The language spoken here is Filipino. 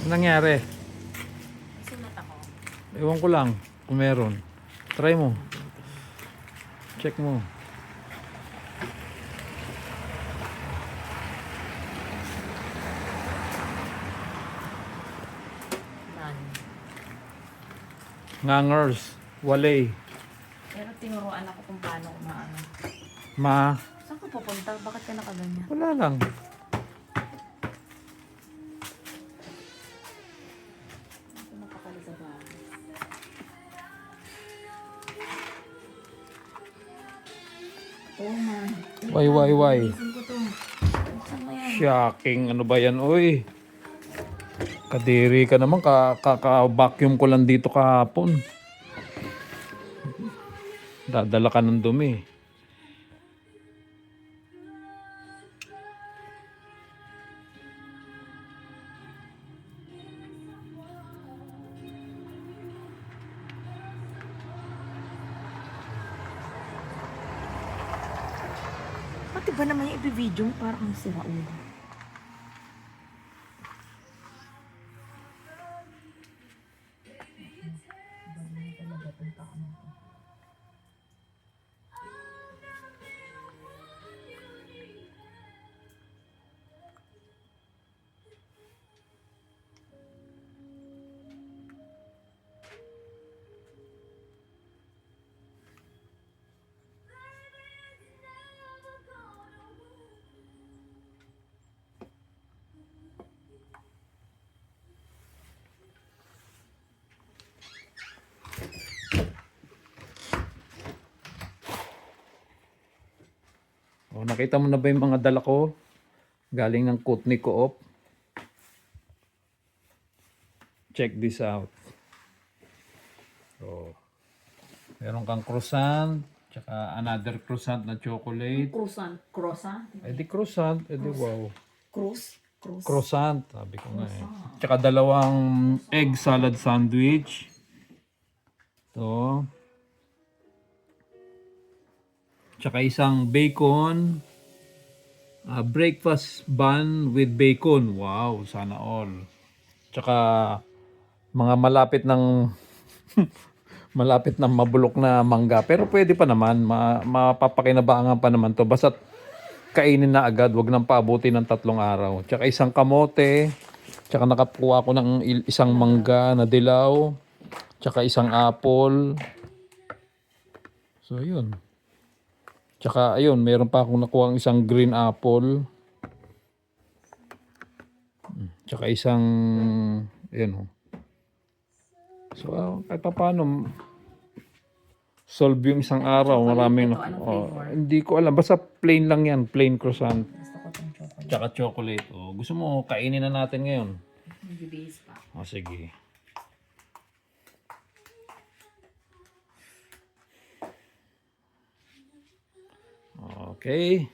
Nangyari? Sulat ako. Ewan ko lang kung meron. Try mo. Check mo. None. Ngangers. Walay. Pero tinuruan ako kung paano kumaano. Ma. Saan ka pupunta? Bakit ka nakaganyan? Wala lang. Ito napakali sa bahay. Oh man. Why? Isin ko to. Buksan mo yan. Shocking. Ano ba yan, oy? Kadiri ka naman. Kaka-vacuum ko lang dito kahapon. Dadala ka ng dumi. Pati ba naman yung i-video mo parang sira ulo? Oh, nakita mo na ba yung mga dala ko? Galing ng Kootenay Co-op. Check this out. Oh. Meron kang croissant, tsaka another croissant na chocolate. Croissant? Eh di croissant, eh di wow. Croissant? Croissant, sabi ko nga eh. Tsaka dalawang egg salad sandwich. To. Tsaka isang bacon. Breakfast bun with bacon. Wow, sana all. Tsaka mga malapit ng malapit ng mabulok na mangga. Pero pwede pa naman. Mapapakinabangan pa naman to. Basta kainin na agad. Wag nang paabuti ng 3 araw. Tsaka isang kamote. Tsaka nakakuha ko ng isang mangga na dilaw. Tsaka isang apple. So, yun. Tsaka, ayun, meron pa akong nakuha ng isang green apple. Tsaka isang, ayun. So, kahit pa paano, solve yung isang araw. Maraming, hindi ko alam. Basta plain lang yan. Plain croissant. Gusto ko itong chocolate. Tsaka chocolate. Oh, gusto mo, kainin na natin ngayon. Mag-base pa. O, sige. Okay.